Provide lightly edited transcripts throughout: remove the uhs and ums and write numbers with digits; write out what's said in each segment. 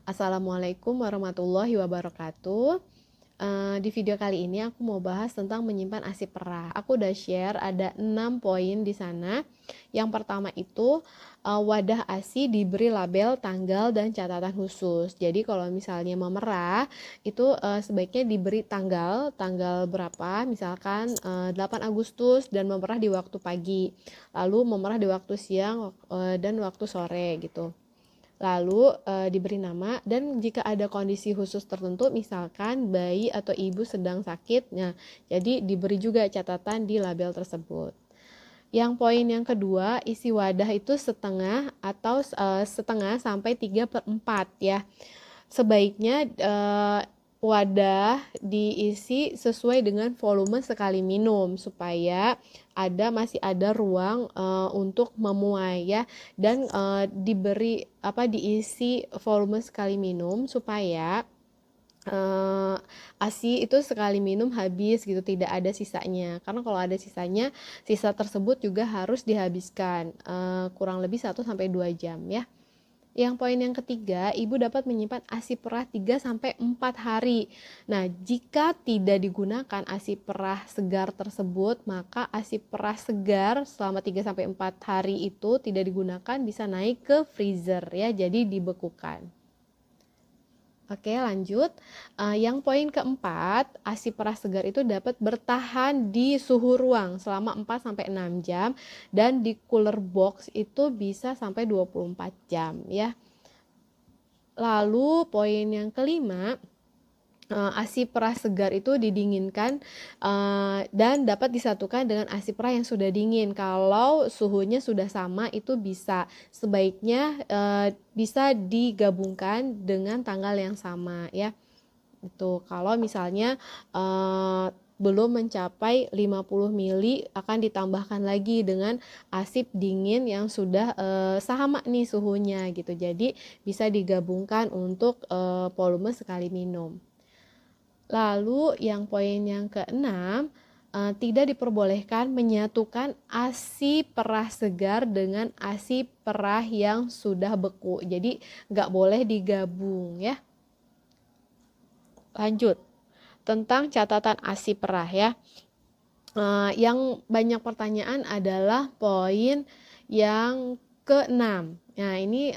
Assalamualaikum warahmatullahi wabarakatuh. Di video kali ini aku mau bahas tentang menyimpan ASI perah. Aku udah share ada 6 poin di sana. Yang pertama itu wadah ASI diberi label tanggal dan catatan khusus. Jadi kalau misalnya memerah itu sebaiknya diberi tanggal berapa, misalkan 8 Agustus dan memerah di waktu pagi. Lalu memerah di waktu siang dan waktu sore gitu. Lalu diberi nama, dan jika ada kondisi khusus tertentu misalkan bayi atau ibu sedang sakit, nah jadi diberi juga catatan di label tersebut. Yang poin yang kedua, isi wadah itu setengah atau setengah sampai 3/4 ya. Sebaiknya wadah diisi sesuai dengan volume sekali minum supaya masih ada ruang untuk memuai ya, dan diisi volume sekali minum supaya ASI itu sekali minum habis gitu, tidak ada sisanya. Karena kalau ada sisanya, sisa tersebut juga harus dihabiskan kurang lebih 1-2 jam ya. Yang poin yang ketiga, ibu dapat menyimpan ASI perah 3-4 hari. Nah, jika tidak digunakan ASI perah segar tersebut, maka ASI perah segar selama 3-4 hari itu tidak digunakan, bisa naik ke freezer ya, jadi dibekukan. Oke, lanjut. Yang poin keempat, ASI perah segar itu dapat bertahan di suhu ruang selama 4-6 jam, dan di cooler box itu bisa sampai 24 jam ya. Lalu poin yang kelima, ASI perah segar itu didinginkan dan dapat disatukan dengan ASI perah yang sudah dingin. Kalau suhunya sudah sama itu sebaiknya bisa digabungkan dengan tanggal yang sama ya. Itu kalau misalnya belum mencapai 50 mili, akan ditambahkan lagi dengan ASI dingin yang sudah sama nih suhunya gitu. Jadi bisa digabungkan untuk volume sekali minum. Lalu yang poin yang keenam, tidak diperbolehkan menyatukan ASI perah segar dengan ASI perah yang sudah beku. Jadi nggak boleh digabung ya. Lanjut, tentang catatan ASI perah ya. Yang banyak pertanyaan adalah poin yang keenam. Nah ini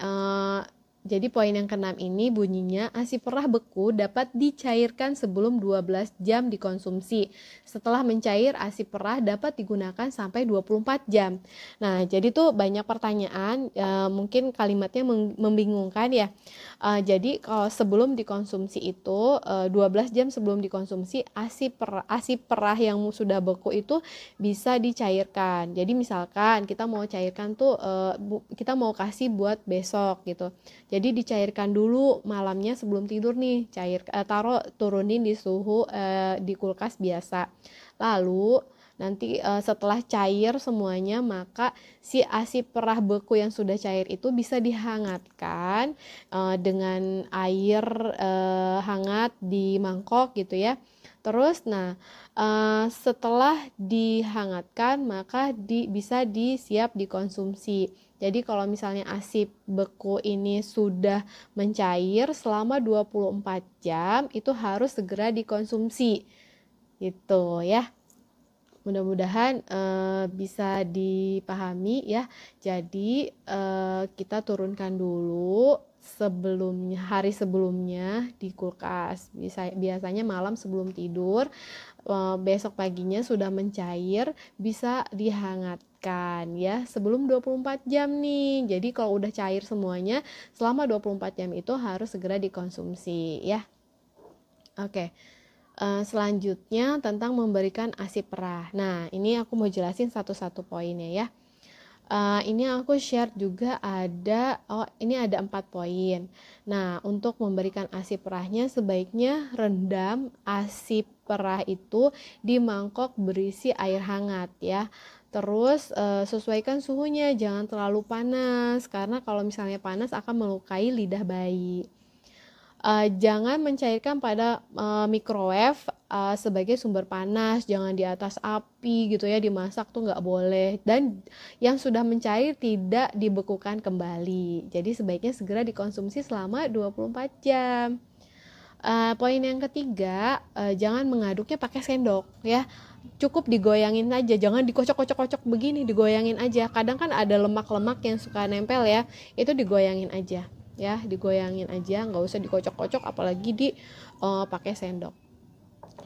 jadi poin yang keenam ini bunyinya, ASI perah beku dapat dicairkan sebelum 12 jam dikonsumsi. Setelah mencair, ASI perah dapat digunakan sampai 24 jam. Nah, jadi tuh banyak pertanyaan, mungkin kalimatnya membingungkan ya. Jadi kalau sebelum dikonsumsi itu 12 jam sebelum dikonsumsi, ASI perah yang sudah beku itu bisa dicairkan. Jadi misalkan kita mau cairkan tuh kita mau kasih buat besok gitu. Jadi dicairkan dulu malamnya sebelum tidur nih, turunin di suhu di kulkas biasa. Lalu nanti setelah cair semuanya, maka si ASI perah beku yang sudah cair itu bisa dihangatkan dengan air hangat di mangkok gitu ya. Terus setelah dihangatkan maka bisa siap dikonsumsi. Jadi kalau misalnya ASI beku ini sudah mencair selama 24 jam, itu harus segera dikonsumsi. Gitu ya. Mudah-mudahan bisa dipahami ya. Jadi kita turunkan dulu hari sebelumnya di kulkas. Biasanya malam sebelum tidur. Besok paginya sudah mencair, bisa dihangatkan ya sebelum 24 jam nih. Jadi kalau udah cair semuanya selama 24 jam itu harus segera dikonsumsi ya. Oke. Selanjutnya tentang memberikan ASI perah. Nah, ini aku mau jelasin satu-satu poinnya ya. Ini aku share juga ini ada 4 poin. Nah, untuk memberikan ASI perahnya sebaiknya rendam ASI perah itu di mangkok berisi air hangat ya. Terus sesuaikan suhunya, jangan terlalu panas karena kalau misalnya panas akan melukai lidah bayi. Jangan mencairkan pada microwave sebagai sumber panas, jangan di atas api gitu ya, dimasak tuh nggak boleh. Dan yang sudah mencair tidak dibekukan kembali. Jadi sebaiknya segera dikonsumsi selama 24 jam. Poin yang ketiga, jangan mengaduknya pakai sendok ya. Cukup digoyangin aja, jangan dikocok-kocok-kocok begini, digoyangin aja. Kadang kan ada lemak-lemak yang suka nempel ya, itu digoyangin aja ya, digoyangin aja, nggak usah dikocok-kocok apalagi pakai sendok.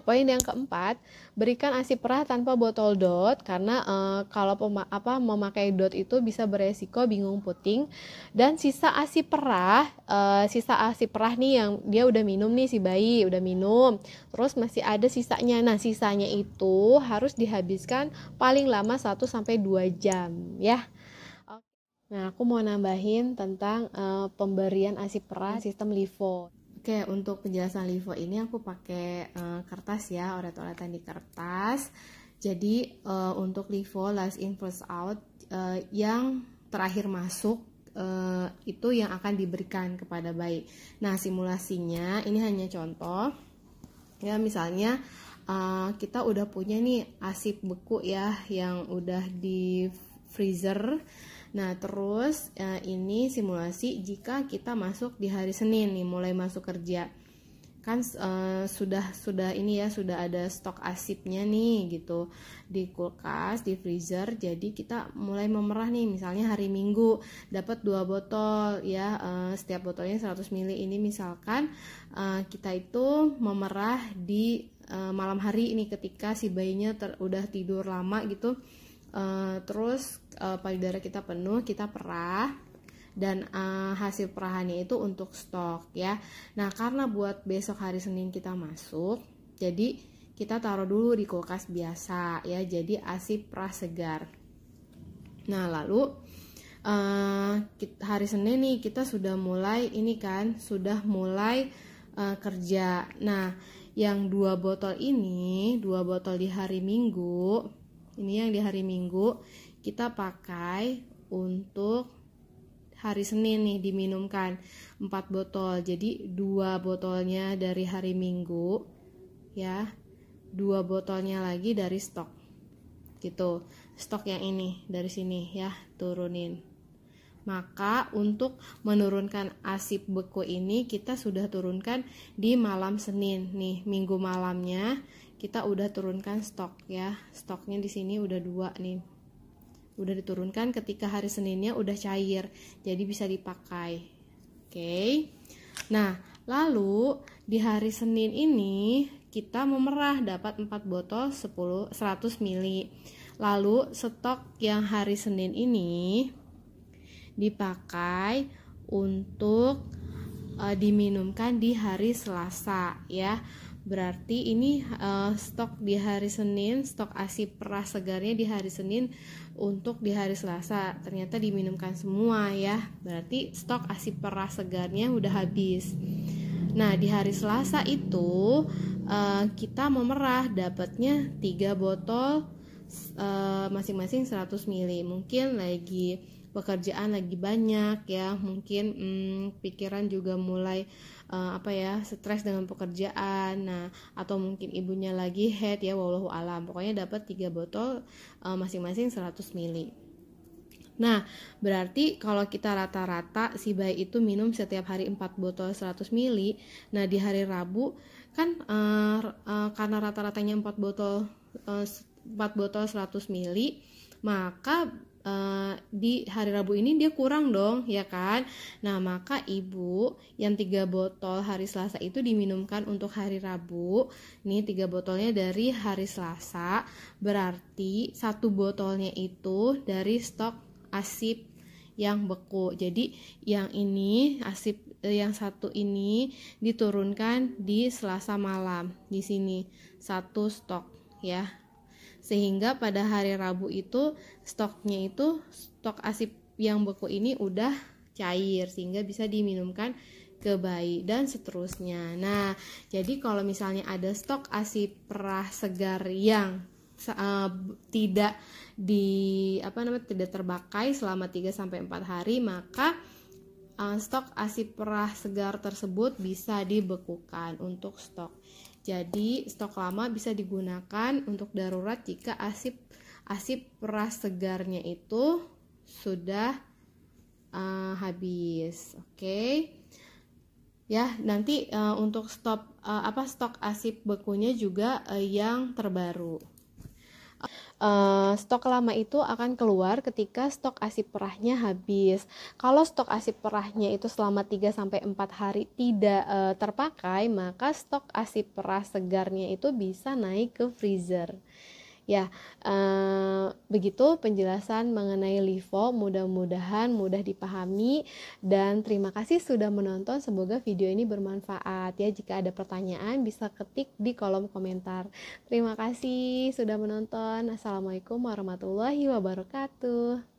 Poin yang keempat, berikan ASI perah tanpa botol dot karena kalau memakai dot itu bisa beresiko bingung puting. Dan sisa ASI perah nih yang dia udah minum nih, si bayi udah minum, terus masih ada sisanya. Nah, sisanya itu harus dihabiskan paling lama 1-2 jam ya. Nah, aku mau nambahin tentang pemberian ASI perah sistem LIFO. Oke, untuk penjelasan LIFO ini aku pakai kertas ya, oret-oretan di kertas. Jadi untuk LIFO last in first out, yang terakhir masuk itu yang akan diberikan kepada bayi. Nah, simulasinya ini hanya contoh. Ya, misalnya kita udah punya nih ASI beku ya, yang udah di freezer. Nah, terus ini simulasi jika kita masuk di hari Senin nih, mulai masuk kerja. Kan sudah ini ya, sudah ada stok asipnya nih gitu di kulkas, di freezer. Jadi kita mulai memerah nih, misalnya hari Minggu dapat 2 botol ya, setiap botolnya 100 ml. Ini misalkan kita itu memerah di malam hari ini ketika si bayinya udah tidur lama gitu. Terus payudara kita penuh, kita perah, dan hasil perahannya itu untuk stok ya. Nah, karena buat besok hari Senin kita masuk, jadi kita taruh dulu di kulkas biasa ya, jadi ASI perah segar. Nah, lalu hari Senin nih kita sudah mulai kerja. Nah, yang 2 botol ini, 2 botol di hari Minggu, ini yang di hari Minggu kita pakai untuk hari Senin nih, diminumkan 4 botol. Jadi 2 botolnya dari hari Minggu ya, 2 botolnya lagi dari stok gitu. Stok yang ini dari sini ya, turunin. Maka untuk menurunkan ASI beku ini kita sudah turunkan di malam Senin nih, Minggu malamnya kita udah turunkan stok ya. Stoknya di sini udah 2 nih. Udah diturunkan ketika hari Seninnya udah cair. Jadi bisa dipakai. Oke. Nah, lalu di hari Senin ini kita memerah dapat 4 botol 100 ml. Lalu stok yang hari Senin ini dipakai untuk diminumkan di hari Selasa ya. Berarti ini stok di hari Senin, stok ASI perah segarnya di hari Senin untuk di hari Selasa ternyata diminumkan semua ya. Berarti stok ASI perah segarnya udah habis. Nah, di hari Selasa itu kita memerah dapatnya 3 botol masing-masing 100 ml. Mungkin lagi pekerjaan lagi banyak ya, mungkin pikiran juga mulai stres dengan pekerjaan. Nah, atau mungkin ibunya lagi head ya, wallahu alam. Pokoknya dapat 3 botol masing-masing 100 ml. Nah, berarti kalau kita rata-rata si bayi itu minum setiap hari 4 botol 100 ml. Nah, di hari Rabu kan karena rata-ratanya 4 botol 100 ml, maka di hari Rabu ini dia kurang dong ya kan. Nah, maka ibu yang 3 botol hari Selasa itu diminumkan untuk hari Rabu. Nih 3 botolnya dari hari Selasa, berarti 1 botolnya itu dari stok ASI yang beku. Jadi yang ini ASI yang 1 ini diturunkan di Selasa malam. Di sini 1 stok ya. Sehingga pada hari Rabu itu stoknya itu stok ASI yang beku ini udah cair sehingga bisa diminumkan ke bayi dan seterusnya. Nah, jadi kalau misalnya ada stok ASI perah segar yang tidak tidak terpakai selama 3-4 hari, maka stok ASI perah segar tersebut bisa dibekukan untuk stok. Jadi stok lama bisa digunakan untuk darurat jika ASI perah segarnya itu sudah habis. Oke. Ya, nanti untuk stok ASI bekunya juga yang terbaru. Stok lama itu akan keluar ketika stok ASI perahnya habis. Kalau stok ASI perahnya itu selama 3-4 hari tidak terpakai, maka stok ASI perah segarnya itu bisa naik ke freezer. Ya, begitu penjelasan mengenai LIFO. Mudah-mudahan mudah dipahami, dan terima kasih sudah menonton. Semoga video ini bermanfaat ya. Jika ada pertanyaan bisa ketik di kolom komentar. Terima kasih sudah menonton. Assalamualaikum warahmatullahi wabarakatuh.